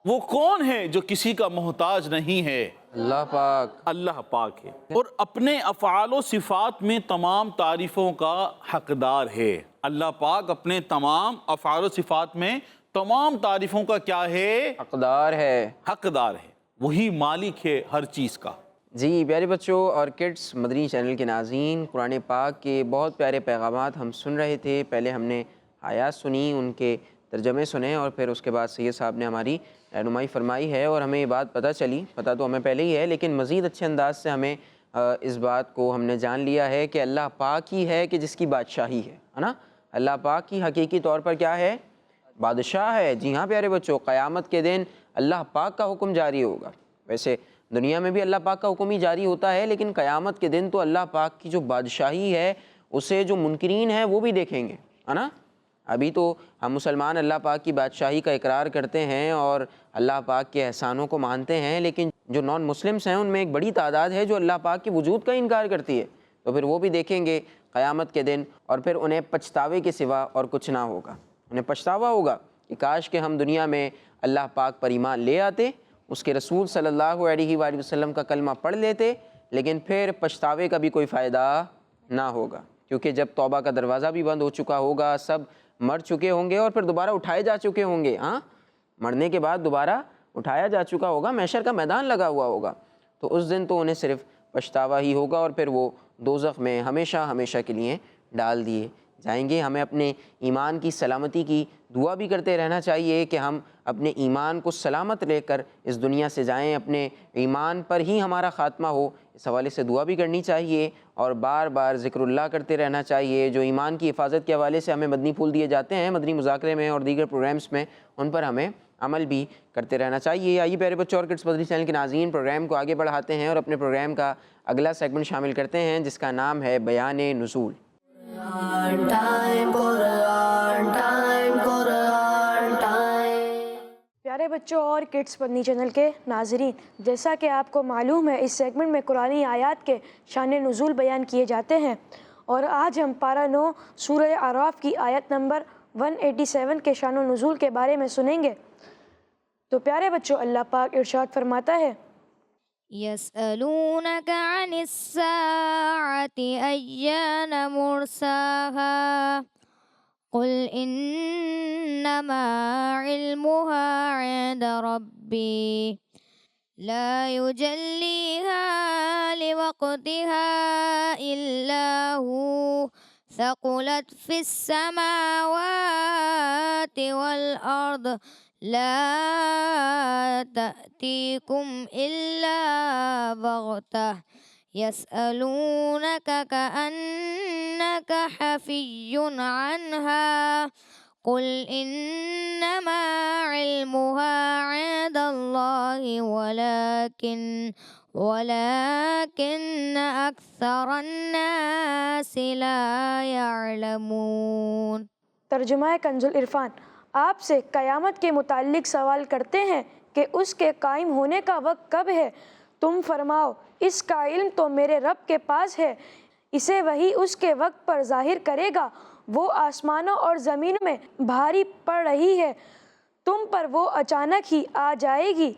وہ کون ہے جو کسی کا محتاج نہیں ہے؟ اللہ پاک۔ اللہ پاک ہے، اور اپنے افعال و صفات میں تمام تعریفوں کا حقدار ہے۔ اللہ پاک اپنے تمام افعال و صفات میں تمام تعریفوں کا کیا ہے؟ حقدار ہے۔ حقدار ہے، وہی مالک ہے ہر چیز کا۔ جی پیارے بچوں اور کڈس مدنی چینل کے ناظرین، قرآن پاک کے بہت پیارے پیغامات ہم سن رہے تھے۔ پہلے ہم نے آیات سنی، ان کے ترجمے سنے، اور پھر اس کے بعد سید صاحب نے ہماری رہنمائی فرمائی ہے، اور ہمیں یہ بات پتہ چلی، پتہ تو ہمیں پہلے ہی ہے لیکن مزید اچھے انداز سے ہمیں اس بات کو ہم نے جان لیا ہے کہ اللہ پاک ہی ہے کہ جس کی بادشاہی ہے نا۔ اللہ پاک ہی حقیقی طور پر کیا ہے؟ بادشاہ ہے۔ جی ہاں پیارے بچوں، قیامت کے دن اللہ پاک کا حکم جاری ہوگا۔ ویسے دنیا میں بھی اللہ پاک کا حکم ہی جاری ہوتا ہے، لیکن قیامت کے دن تو اللہ پاک کی جو بادشاہی ہے اسے جو منکرین ہیں وہ بھی دیکھیں گے، ہے نا۔ ابھی تو ہم مسلمان اللہ پاک کی بادشاہی کا اقرار کرتے ہیں اور اللہ پاک کے احسانوں کو مانتے ہیں، لیکن جو نان مسلمس ہیں ان میں ایک بڑی تعداد ہے جو اللہ پاک کے وجود کا انکار کرتی ہے، تو پھر وہ بھی دیکھیں گے قیامت کے دن، اور پھر انہیں پچھتاوے کے سوا اور کچھ نہ ہوگا۔ انہیں پچھتاوا ہوگا کہ کاش کہ ہم دنیا میں اللہ پاک پر ایمان لے آتے، اس کے رسول صلی اللہ علیہ وآلہ وسلم کا کلمہ پڑھ لیتے، لیکن پھر پچھتاوے کا بھی کوئی فائدہ نہ ہوگا، کیونکہ جب توبہ کا دروازہ بھی بند ہو چکا ہوگا، سب مر چکے ہوں گے اور پھر دوبارہ اٹھائے جا چکے ہوں گے، ہاں مرنے کے بعد دوبارہ اٹھایا جا چکا ہوگا، محشر کا میدان لگا ہوا ہوگا، تو اس دن تو انہیں صرف پچھتاوا ہی ہوگا، اور پھر وہ دوزخ میں ہمیشہ ہمیشہ کے لیے ڈال دیے جائیں گے۔ ہمیں اپنے ایمان کی سلامتی کی دعا بھی کرتے رہنا چاہیے کہ ہم اپنے ایمان کو سلامت لے کر اس دنیا سے جائیں، اپنے ایمان پر ہی ہمارا خاتمہ ہو، اس حوالے سے دعا بھی کرنی چاہیے، اور بار بار ذکر اللہ کرتے رہنا چاہیے۔ جو ایمان کی حفاظت کے حوالے سے ہمیں مدنی پھول دیے جاتے ہیں مدنی مذاکرے میں اور دیگر پروگرامز میں، ان پر ہمیں عمل بھی کرتے رہنا چاہیے۔ آئیے پیارے بچوں اور کڈس مدنی چینل کے ناظرین، پروگرام کو آگے بڑھاتے ہیں اور اپنے پروگرام کا اگلا سیگمنٹ شامل کرتے ہیں جس کا نام ہے بیان نزول۔ پیارے بچوں اور کڈس مدنی چینل کے ناظرین، جیسا کہ آپ کو معلوم ہے اس سیگمنٹ میں قرآنی آیات کے شان نزول بیان کیے جاتے ہیں، اور آج ہم پارہ 9 سورہ اعراف کی آیت نمبر 187 کے شان نزول کے بارے میں سنیں گے۔ تو پیارے بچوں، اللہ پاک ارشاد فرماتا ہے، يسألونك عن الساعة أيان مرساها قل إنما علمها عند ربي لا يجليها لوقتها إلا هو ثقلت في السماوات والأرض لا تأتيكم إلا بغتة يسألونك كأنك حفي عنها قل إنما علمها عند الله ولكن أكثر الناس لا يعلمون۔ ترجمہ کنز العرفان۔ آپ سے قیامت کے متعلق سوال کرتے ہیں کہ اس کے قائم ہونے کا وقت کب ہے؟ تم فرماؤ اس کا علم تو میرے رب کے پاس ہے، اسے وہی اس کے وقت پر ظاہر کرے گا۔ وہ آسمانوں اور زمین میں بھاری پڑ رہی ہے، تم پر وہ اچانک ہی آ جائے گی۔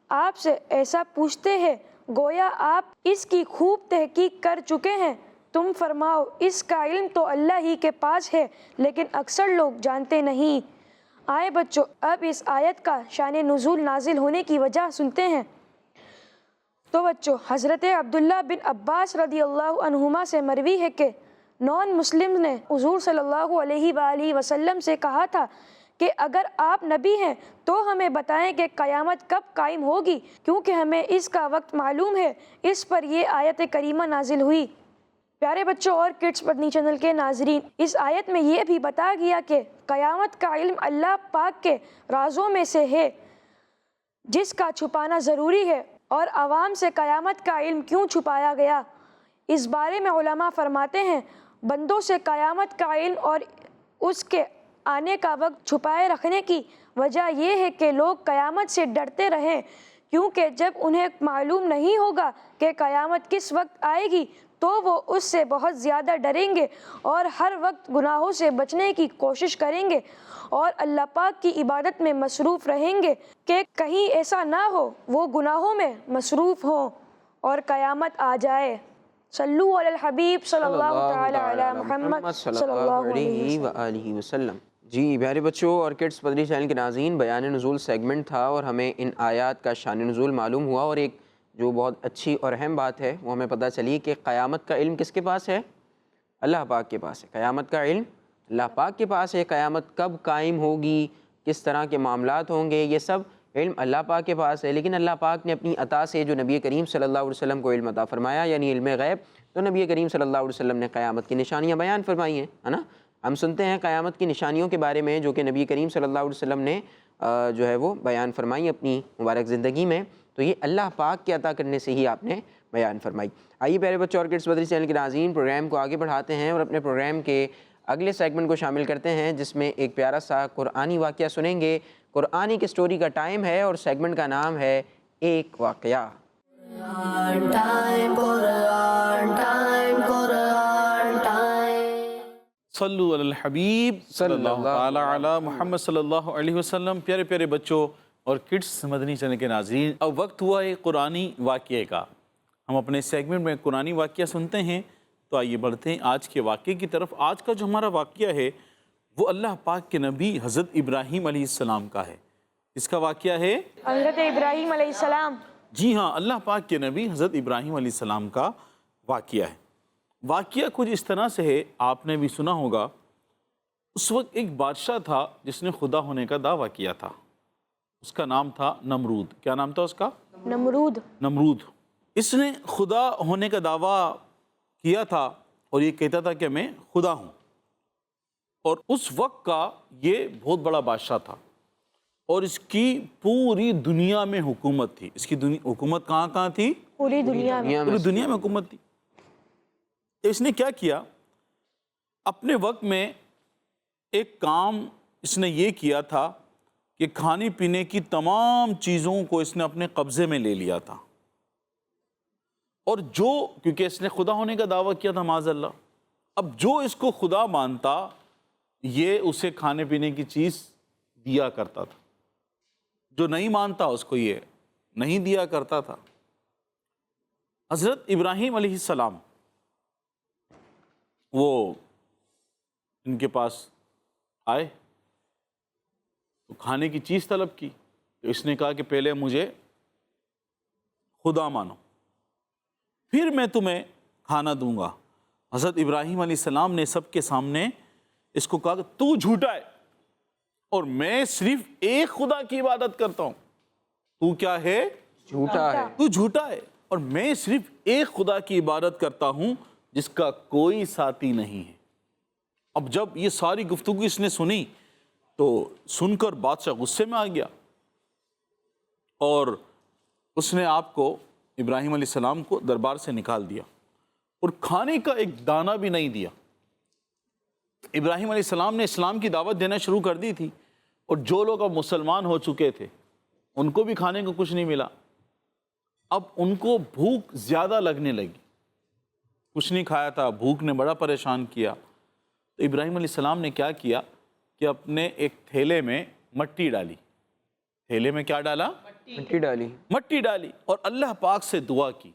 آپ سے ایسا پوچھتے ہیں گویا آپ اس کی خوب تحقیق کر چکے ہیں۔ تم فرماؤ اس کا علم تو اللہ ہی کے پاس ہے، لیکن اکثر لوگ جانتے نہیں۔ آئے بچوں اب اس آیت کا شان نزول نازل ہونے کی وجہ سنتے ہیں۔ تو بچوں حضرت عبداللہ بن عباس رضی اللہ عنہما سے مروی ہے کہ نان مسلم نے حضور صلی اللہ علیہ وآلہ وسلم سے کہا تھا کہ اگر آپ نبی ہیں تو ہمیں بتائیں کہ قیامت کب قائم ہوگی، کیونکہ ہمیں اس کا وقت معلوم ہے۔ اس پر یہ آیت کریمہ نازل ہوئی۔ پیارے بچوں اور کڈس مدنی چینل کے ناظرین، اس آیت میں یہ بھی بتایا گیا کہ قیامت کا علم اللہ پاک کے رازوں میں سے ہے جس کا چھپانا ضروری ہے۔ اور عوام سے قیامت کا علم کیوں چھپایا گیا؟ اس بارے میں علماء فرماتے ہیں بندوں سے قیامت کا علم اور اس کے آنے کا وقت چھپائے رکھنے کی وجہ یہ ہے کہ لوگ قیامت سے ڈرتے رہیں، کیونکہ جب انہیں معلوم نہیں ہوگا کہ قیامت کس وقت آئے گی تو وہ اس سے بہت زیادہ ڈریں گے اور ہر وقت گناہوں سے بچنے کی کوشش کریں گے اور اللہ پاک کی عبادت میں مصروف رہیں گے کہ کہیں ایسا نہ ہو وہ گناہوں میں مصروف ہوں اور قیامت آ جائے۔ صلو علی الحبیب صلی اللہ تعالی علی محمد صلی اللہ علیہ وآلہ وسلم۔ جی پیارے بچوں اور کڈس مدنی چینل کے ناظرین، بیان نزول سیگمنٹ تھا اور ہمیں ان آیات کا شان نزول معلوم ہوا، اور ایک جو بہت اچھی اور اہم بات ہے وہ ہمیں پتہ چلی کہ قیامت کا علم کس کے پاس ہے؟ اللہ پاک کے پاس ہے۔ قیامت کا علم اللہ پاک کے پاس ہے۔ قیامت کب قائم ہوگی، کس طرح کے معاملات ہوں گے، یہ سب علم اللہ پاک کے پاس ہے۔ لیکن اللہ پاک نے اپنی عطا سے جو نبی کریم صلی اللہ علیہ وسلم کو علم عطا فرمایا، یعنی علم غیب، تو نبی کریم صلی اللہ علیہ وسلم نے قیامت کی نشانیاں بیان فرمائی ہیں، ہے نا۔ ہم سنتے ہیں قیامت کی نشانیوں کے بارے میں جو کہ نبی کریم صلی اللہ علیہ وسلم نے جو ہے وہ بیان فرمائی اپنی مبارک زندگی میں، تو یہ اللہ پاک کے عطا کرنے سے ہی آپ نے بیان فرمائی۔ آئیے پیارے بچوں اور کڈس مدنی چینل کے ناظرین، پروگرام کو آگے بڑھاتے ہیں اور اپنے پروگرام کے اگلے سیگمنٹ کو شامل کرتے ہیں جس میں ایک پیارا سا قرآنی واقعہ سنیں گے۔ قرآنی کی سٹوری کا ٹائم ہے اور سیگمنٹ کا نام ہے ایک واقعہ۔ صلو علی الحبیب صلی اللہ تعالی علی محمد صلی اللہ علیہ وسلم۔ پیارے پیارے بچوں اور کڈس مدنی چینل کے ناظرین، اب وقت ہوا ہے قرآنی واقعے کا۔ ہم اپنے سیگمنٹ میں قرآنی واقعہ سنتے ہیں، تو آئیے بڑھتے ہیں آج کے واقعے کی طرف۔ آج کا جو ہمارا واقعہ ہے وہ اللہ پاک کے نبی حضرت ابراہیم علیہ السلام کا ہے۔ اس کا واقعہ ہے حضرت ابراہیم علیہ السلام۔ جی ہاں، اللہ پاک کے نبی حضرت ابراہیم علیہ السلام کا واقعہ ہے۔ واقعہ کچھ اس طرح سے ہے، آپ نے بھی سنا ہوگا، اس وقت ایک بادشاہ تھا جس نے خدا ہونے کا دعویٰ کیا تھا۔ اس کا نام تھا نمرود۔ کیا نام تھا اس کا؟ نمرود۔ اس نے خدا ہونے کا دعویٰ کیا تھا اور یہ کہتا تھا کہ میں خدا ہوں، اور اس وقت کا یہ بہت بڑا بادشاہ تھا اور اس کی پوری دنیا میں حکومت تھی۔ اس کی حکومت کہاں تھی؟ پوری دنیا میں۔ پوری دنیا میں حکومت تھی۔ اس نے کیا کیا؟ اپنے وقت میں ایک کام اس نے یہ کیا تھا کہ کھانے پینے کی تمام چیزوں کو اس نے اپنے قبضے میں لے لیا تھا، اور کیونکہ اس نے خدا ہونے کا دعویٰ کیا تھا معاذ اللہ، اب جو اس کو خدا مانتا یہ اسے کھانے پینے کی چیز دیا کرتا تھا، جو نہیں مانتا اس کو یہ نہیں دیا کرتا تھا۔ حضرت ابراہیم علیہ السلام وہ ان کے پاس آئے تو کھانے کی چیز طلب کی، تو اس نے کہا کہ پہلے مجھے خدا مانو پھر میں تمہیں کھانا دوں گا۔ حضرت ابراہیم علیہ السلام نے سب کے سامنے اس کو کہا کہ تو جھوٹا ہے اور میں صرف ایک خدا کی عبادت کرتا ہوں۔ تو کیا ہے؟ جھوٹا ہے۔ تو جھوٹا ہے اور میں صرف ایک خدا کی عبادت کرتا ہوں جس کا کوئی ساتھی نہیں ہے۔ اب جب یہ ساری گفتگو اس نے سنی تو سن کر بادشاہ غصے میں آ گیا اور اس نے آپ کو ابراہیم علیہ السلام کو دربار سے نکال دیا اور کھانے کا ایک دانہ بھی نہیں دیا۔ ابراہیم علیہ السلام نے اسلام کی دعوت دینا شروع کر دی تھی اور جو لوگ اب مسلمان ہو چکے تھے ان کو بھی کھانے کو کچھ نہیں ملا۔ اب ان کو بھوک زیادہ لگنے لگی، کچھ نہیں کھایا تھا، بھوک نے بڑا پریشان کیا۔ تو ابراہیم علیہ السلام نے کیا کیا کہ اپنے ایک تھیلے میں مٹی ڈالی۔ تھیلے میں کیا ڈالا؟ مٹی ڈالی۔ مٹی ڈالی اور اللہ پاک سے دعا کی۔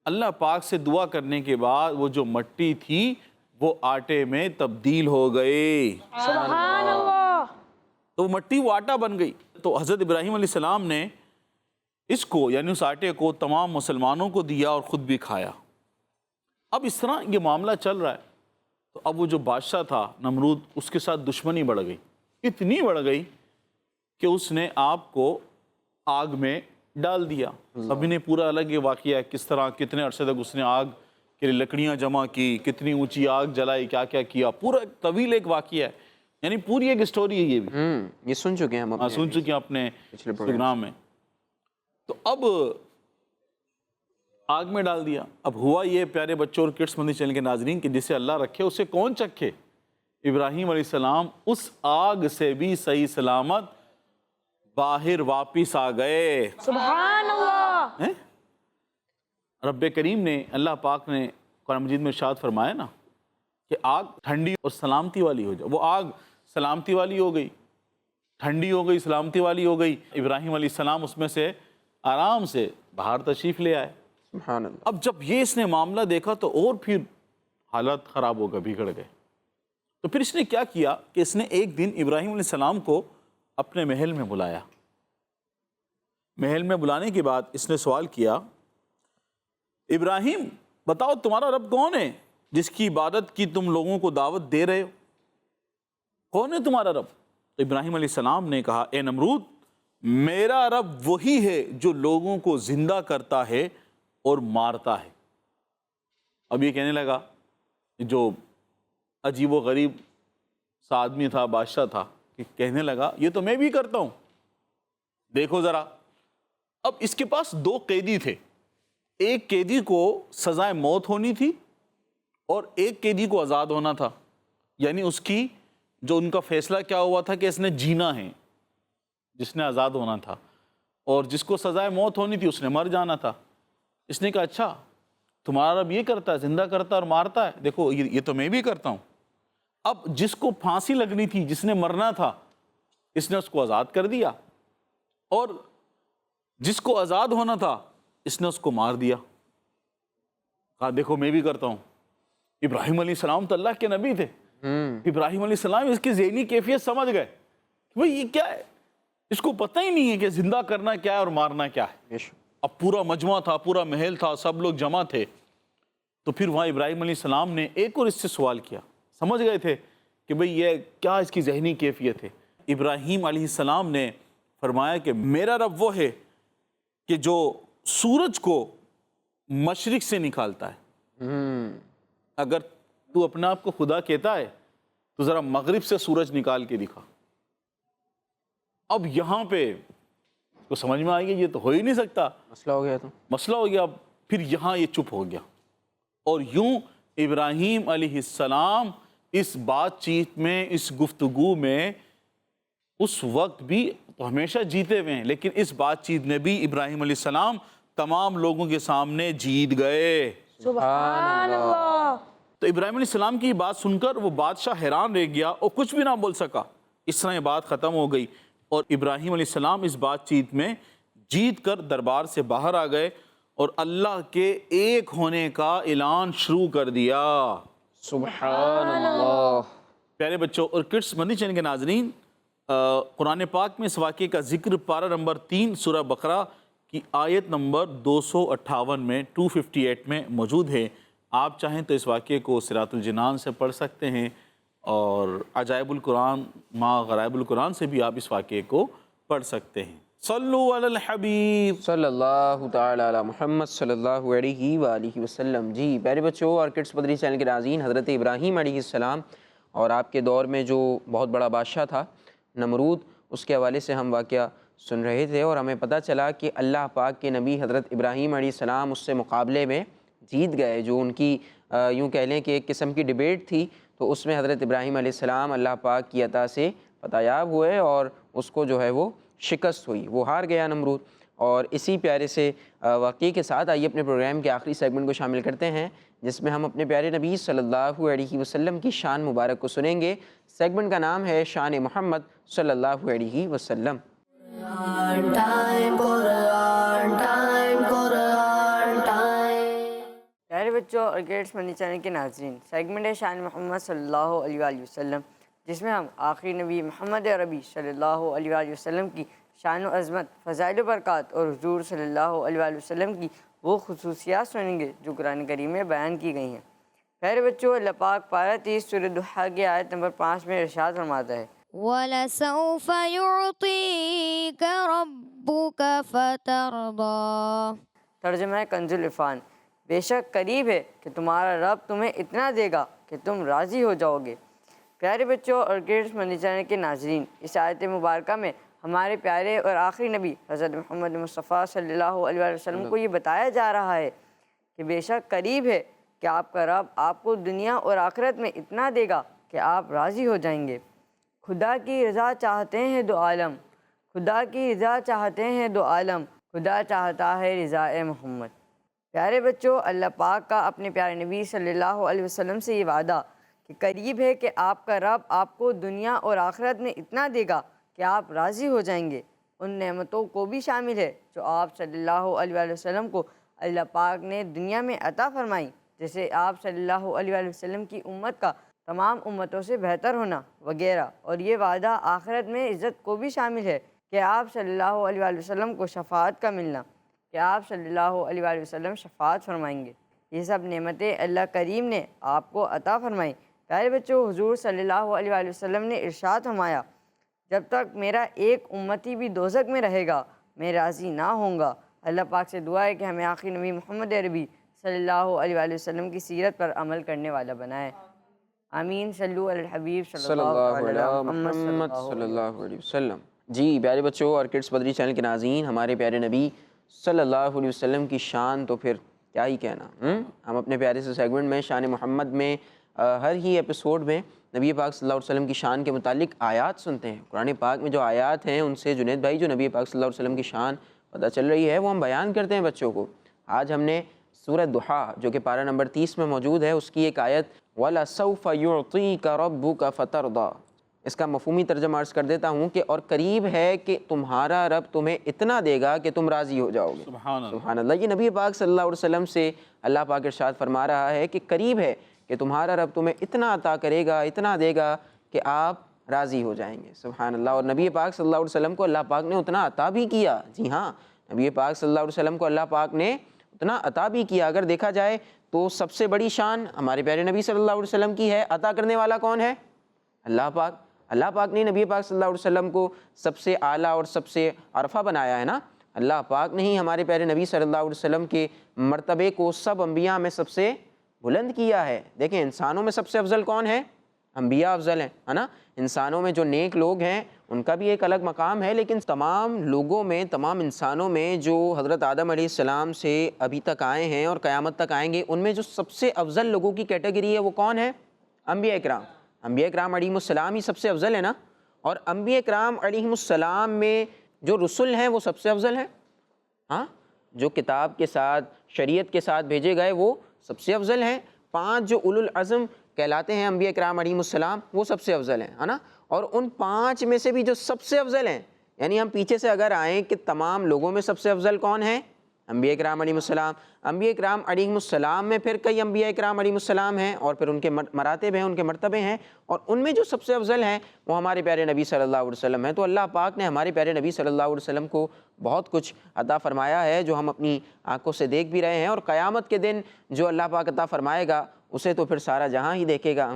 اللہ پاک سے دعا کرنے کے بعد وہ جو مٹی تھی وہ آٹے میں تبدیل ہو گئی۔ سبحان اللہ۔ تو مٹی وہ آٹا بن گئی۔ تو حضرت ابراہیم علیہ السلام نے اس کو یعنی اس آٹے کو تمام مسلمانوں کو دیا اور خود بھی کھایا۔ اب اس طرح یہ معاملہ چل رہا ہے تو اب وہ جو بادشاہ تھا نمرود، اس کے ساتھ دشمنی بڑھ گئی، اتنی بڑھ گئی کہ اس نے آپ کو آگ میں ڈال دیا۔ سبھی نے پورا الگ یہ واقعہ ہے کس طرح کتنے عرصے تک اس نے آگ کے لیے لکڑیاں جمع کی، کتنی اونچی آگ جلائی، کیا کیا کیا، پورا طویل ایک واقعہ ہے، یعنی پوری ایک اسٹوری ہے یہ بھی۔ یہ سن چکے ہیں ہم، سن چکے ہیں اپنے پروگرام میں۔ تو اب آگ میں ڈال دیا۔ اب ہوا یہ پیارے بچوں اور کڈس مدنی چینل کے ناظرین کہ جسے اللہ رکھے اسے کون چکھے؟ ابراہیم علیہ السلام اس آگ سے بھی صحیح سلامت باہر واپس آ گئے۔ سبحان اللہ۔ رب کریم نے، اللہ پاک نے قرآن مجید میں ارشاد فرمایا نا کہ آگ ٹھنڈی اور سلامتی والی ہو جائے۔ وہ آگ سلامتی والی ہو گئی، ٹھنڈی ہو گئی، سلامتی والی ہو گئی۔ ابراہیم علیہ السلام اس میں سے آرام سے باہر تشریف لے آئے۔ سبحان اللہ۔ اب جب یہ اس نے معاملہ دیکھا تو اور پھر حالت خراب ہو گئی، بگڑ گئے۔ تو پھر اس نے کیا کیا کہ اس نے ایک دن ابراہیم علیہ السلام کو اپنے محل میں بلایا۔ محل میں بلانے کے بعد اس نے سوال کیا، ابراہیم بتاؤ تمہارا رب کون ہے جس کی عبادت کی تم لوگوں کو دعوت دے رہے ہو؟ کون ہے تمہارا رب؟ تو ابراہیم علیہ السلام نے کہا، اے نمرود، میرا رب وہی ہے جو لوگوں کو زندہ کرتا ہے اور مارتا ہے۔ اب یہ کہنے لگا، جو عجیب و غریب سا آدمی تھا، بادشاہ تھا، کہ کہنے لگا یہ تو میں بھی کرتا ہوں۔ دیکھو ذرا، اب اس کے پاس دو قیدی تھے، ایک قیدی کو سزائے موت ہونی تھی اور ایک قیدی کو آزاد ہونا تھا، یعنی اس کی جو ان کا فیصلہ کیا ہوا تھا کہ اس نے جینا ہے، جس نے آزاد ہونا تھا، اور جس کو سزائے موت ہونی تھی اس نے مر جانا تھا۔ اس نے کہا اچھا تمہارا رب یہ کرتا ہے، زندہ کرتا ہے اور مارتا ہے؟ دیکھو یہ تو میں بھی کرتا ہوں۔ اب جس کو پھانسی لگنی تھی، جس نے مرنا تھا، اس نے اس کو آزاد کر دیا، اور جس کو آزاد ہونا تھا اس نے اس کو مار دیا۔ کہا دیکھو میں بھی کرتا ہوں۔ ابراہیم علیہ السلام تو اللہ کے نبی تھے، ابراہیم علیہ السلام اس کی ذہنی کیفیت سمجھ گئے، بھئی یہ کیا ہے، اس کو پتہ ہی نہیں ہے کہ زندہ کرنا کیا ہے اور مارنا کیا ہے۔ اب پورا مجمع تھا، پورا محل تھا، سب لوگ جمع تھے۔ تو پھر وہاں ابراہیم علیہ السلام نے ایک اور اس سے سوال کیا، سمجھ گئے تھے کہ بھئی یہ کیا اس کی ذہنی کیفیت ہے۔ ابراہیم علیہ السلام نے فرمایا کہ میرا رب وہ ہے کہ جو سورج کو مشرق سے نکالتا ہے۔ اگر تو اپنے آپ کو خدا کہتا ہے تو ذرا مغرب سے سورج نکال کے دکھا۔ اب یہاں پہ کو سمجھ میں آئے گی یہ تو ہو ہی نہیں سکتا، مسئلہ ہو گیا تو مسئلہ ہو گیا۔ پھر یہاں یہ چپ ہو گیا، اور یوں ابراہیم علیہ السلام اس بات چیت میں، اس گفتگو میں اس وقت بھی تو ہمیشہ جیتے ہوئے ہیں، لیکن اس بات چیت میں بھی ابراہیم علیہ السلام تمام لوگوں کے سامنے جیت گئے۔ سبحان اللہ۔ تو ابراہیم علیہ السلام کی بات سن کر وہ بادشاہ حیران رہ گیا اور کچھ بھی نہ بول سکا۔ اس طرح یہ بات ختم ہو گئی اور ابراہیم علیہ السلام اس بات چیت میں جیت کر دربار سے باہر آ گئے اور اللہ کے ایک ہونے کا اعلان شروع کر دیا۔ سبحان اللہ۔ پیارے بچوں اور کڈس مدنی چینل کے ناظرین، قرآن پاک میں اس واقعے کا ذکر پارہ نمبر 3 سورہ بقرہ کی آیت نمبر 258 میں 258 میں موجود ہے۔ آپ چاہیں تو اس واقعے کو صراط الجنان سے پڑھ سکتے ہیں، اور عجائب القرآن ما غرائب القرآن سے بھی آپ اس واقعے کو پڑھ سکتے ہیں۔ صلو علی الحبیب صلی اللہ تعالی علی محمد صلی اللہ علیہ وآلہ وسلم۔ جی پیارے بچوں اور کڈس مدنی چینل کے ناظرین، حضرت ابراہیم علیہ السلام اور آپ کے دور میں جو بہت بڑا بادشاہ تھا نمرود، اس کے حوالے سے ہم واقعہ سن رہے تھے، اور ہمیں پتہ چلا کہ اللہ پاک کے نبی حضرت ابراہیم علیہ السلام اس سے مقابلے میں جیت گئے۔ جو ان کی یوں کہہ لیں کہ ایک قسم کی ڈیبیٹ تھی، تو اس میں حضرت ابراہیم علیہ السلام اللہ پاک کی عطا سے فتح یاب ہوئے، اور اس کو جو ہے وہ شکست ہوئی، وہ ہار گیا نمرود۔ اور اسی پیارے سے واقعے کے ساتھ آئیے اپنے پروگرام کے آخری سیگمنٹ کو شامل کرتے ہیں، جس میں ہم اپنے پیارے نبی صلی اللہ علیہ وسلم کی شان مبارک کو سنیں گے۔ سیگمنٹ کا نام ہے شان محمد صلی اللہ علیہ وسلم۔ پیارے بچوں اور گیٹس مدنی چینل کے ناظرین، سیگمنٹ ہے شان محمد صلی اللہ علیہ وآلہ وسلم، جس میں ہم آخری نبی محمد عربی صلی اللہ علیہ وآلہ وسلم کی شان و عظمت، فضائل و برکات اور حضور صلی اللہ علیہ وآلہ وسلم کی وہ خصوصیات سنیں گے جو قرآن کریم میں بیان کی گئی ہیں۔ پیارے بچوں، اللہ پاک پارہ 30 سورہ ضحیٰ کی آیت نمبر 5 میں ارشاد فرماتا ہے، وَلَسَوْفَ يُعْطِيكَ رَبُّكَ فَتَرْضَىٰ۔ ترجمہ ہے کنز العرفان، بے شک قریب ہے کہ تمہارا رب تمہیں اتنا دے گا کہ تم راضی ہو جاؤ گے۔ پیارے بچوں اور گیٹس مدنی چینل کے ناظرین، اس آیت مبارکہ میں ہمارے پیارے اور آخری نبی حضرت محمد مصطفیٰ صلی اللہ علیہ وآلہ وسلم کو یہ بتایا جا رہا ہے کہ بے شک قریب ہے کہ آپ کا رب آپ کو دنیا اور آخرت میں اتنا دے گا کہ آپ راضی ہو جائیں گے۔ خدا کی رضا چاہتے ہیں دو عالم، خدا کی رضا چاہتے ہیں دو عالم، خدا چاہتا ہے رضا محمد۔ پیارے بچوں، اللہ پاک کا اپنے پیارے نبی صلی اللہ علیہ وسلم سے یہ وعدہ کہ قریب ہے کہ آپ کا رب آپ کو دنیا اور آخرت میں اتنا دے گا کہ آپ راضی ہو جائیں گے، ان نعمتوں کو بھی شامل ہے جو آپ صلی اللہ علیہ وآلہ وسلم کو اللہ پاک نے دنیا میں عطا فرمائی، جیسے آپ صلی اللہ علیہ وآلہ وسلم کی امت کا تمام امتوں سے بہتر ہونا وغیرہ۔ اور یہ وعدہ آخرت میں عزت کو بھی شامل ہے کہ آپ صلی اللہ علیہ وآلہ وسلم کو شفاعت کا ملنا، کہ آپ صلی اللہ علیہ وآلہ وسلم شفاعت فرمائیں گے۔ یہ سب نعمتیں اللہ کریم نے آپ کو عطا فرمائی۔ پیارے بچوں، حضور صلی اللہ علیہ وآلہ وسلم نے ارشاد فرمایا، جب تک میرا ایک امتی بھی دوزخ میں رہے گا میں راضی نہ ہوں گا۔ اللہ پاک سے دعا ہے کہ ہمیں آخری نبی محمد عربی صلی اللہ علیہ وآلہ وسلم کی سیرت پر عمل کرنے والا بنائے۔ آمین۔ صلو علی الحبیب صلی اللہ علیہ محمد صلی اللہ علیہ وسلم۔ جی پیارے بچوں اور کڈس مدنی چینل کے ناظرین، ہمارے پیارے نبی صلی اللہ علیہ وسلم کی شان تو پھر کیا ہی کہنا۔ ہم اپنے پیارے سے سیگمنٹ میں شان محمد میں ہر ہی ایپیسوڈ میں نبی پاک صلی اللہ علیہ وسلم کی شان کے متعلق آیات سنتے ہیں۔ قرآن پاک میں جو آیات ہیں ان سے جنید بھائی جو نبی پاک صلی اللہ علیہ وسلم کی شان پتہ چل رہی ہے وہ ہم بیان کرتے ہیں بچوں کو۔ آج ہم نے سورہ ضحیٰ جو کہ پارہ نمبر 30 میں موجود ہے، اس کی ایک آیت وَلَسَوْفَ يُعْطِيكَ رَبُّكَ فَتَرْضَىٰ، اس کا مفہومی ترجمہ عرض کر دیتا ہوں کہ اور قریب ہے کہ تمہارا رب تمہیں اتنا دے گا کہ تم راضی ہو جاؤ گے۔ سبحان اللہ۔ یہ نبی پاک صلی اللہ علیہ وسلم سے اللہ پاک ارشاد فرما رہا ہے کہ قریب ہے کہ تمہارا رب تمہیں اتنا عطا کرے گا، اتنا دے گا کہ آپ راضی ہو جائیں گے۔ سبحان اللہ۔ اور نبی پاک صلی اللہ علیہ وسلم کو اللہ پاک نے اتنا عطا بھی کیا۔ جی ہاں، نبی پاک صلی اللہ علیہ وسلم کو اللہ پاک نے اتنا عطا بھی کیا۔ اگر دیکھا جائے تو سب سے بڑی شان ہمارے پیارے نبی صلی اللہ علیہ وسلم کی ہے۔ عطا کرنے والا کون ہے؟ اللہ پاک۔ اللہ پاک نے نبی پاک صلی اللہ علیہ وسلم کو سب سے اعلیٰ اور سب سے عرفہ بنایا ہے نا۔ اللہ پاک نے ہی ہمارے پیارے نبی صلی اللہ علیہ وسلم کے مرتبے کو سب انبیاء میں سب سے بلند کیا ہے۔ دیکھیں انسانوں میں سب سے افضل کون ہے؟ انبیاء افضل ہیں، ہے نا۔ انسانوں میں جو نیک لوگ ہیں ان کا بھی ایک الگ مقام ہے، لیکن تمام لوگوں میں، تمام انسانوں میں جو حضرت آدم علیہ السلام سے ابھی تک آئے ہیں اور قیامت تک آئیں گے، ان میں جو سب سے افضل لوگوں کی کیٹیگری ہے وہ کون ہے؟ انبیاء اکرام۔ انبیاء اکرام علیہم السلام ہی سب سے افضل ہے نا۔ اور انبیاء اکرام علیہم السلام میں جو رسل ہیں وہ سب سے افضل ہیں۔ ہاں، جو کتاب کے ساتھ، شریعت کے ساتھ بھیجے گئے وہ سب سے افضل ہیں۔ 5 جو اولو العزم کہلاتے ہیں انبیاء اکرام علیہم السلام، وہ سب سے افضل ہیں، ہے نا۔ اور ان 5 میں سے بھی جو سب سے افضل ہیں، یعنی ہم پیچھے سے اگر آئیں کہ تمام لوگوں میں سب سے افضل کون ہے؟ انبیاء کرام علیہم انبیاء کرام علیہم میں پھر کئی انبیاء کرام علیہم ہیں اور پھر ان کے مراتب ہیں، ان کے مرتبے ہیں، اور ان میں جو سب سے افضل ہیں وہ ہمارے پیارے نبی صلی اللہ علیہ وسلم ہیں۔ تو اللہ پاک نے ہمارے پیارے نبی صلی اللہ علیہ وسلم کو بہت کچھ عطا فرمایا ہے جو ہم اپنی آنکھوں سے دیکھ بھی رہے ہیں، اور قیامت کے دن جو اللہ پاک عطا فرمائے گا اسے تو پھر سارا جہاں ہی دیکھے گا،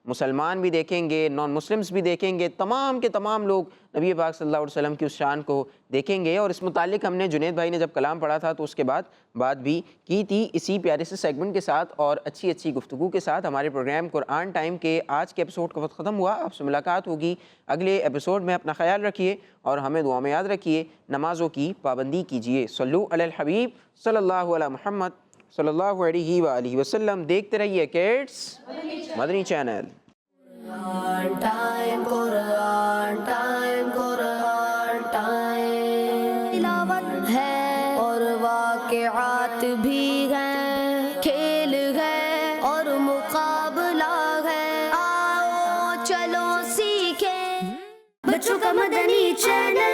مسلمان بھی دیکھیں گے، نان مسلمز بھی دیکھیں گے، تمام کے تمام لوگ نبی پاک صلی اللہ علیہ وسلم کی اس شان کو دیکھیں گے۔ اور اس متعلق ہم نے جنید بھائی نے جب کلام پڑھا تھا تو اس کے بعد بات بھی کی تھی اسی پیارے سے سیگمنٹ کے ساتھ اور اچھی گفتگو کے ساتھ۔ ہمارے پروگرام قرآن ٹائم کے آج کے ایپیسوڈ کا وقت ختم ہوا، آپ سے ملاقات ہوگی اگلے ایپیسوڈ میں۔ اپنا خیال رکھیے اور ہمیں دعا میں یاد رکھیے، نمازوں کی پابندی کیجیے۔ صلو علی الحبیب صلی اللہ علی محمد صلی اللہ علیہ وآلہ وسلم۔ دیکھتے رہیے کڈس مدنی چینل۔ تلاوت ہے اور واقعات بھی ہیں، کھیل ہے اور مقابلہ ہے، آؤ چلو سیکھیں بچوں کا مدنی چینل۔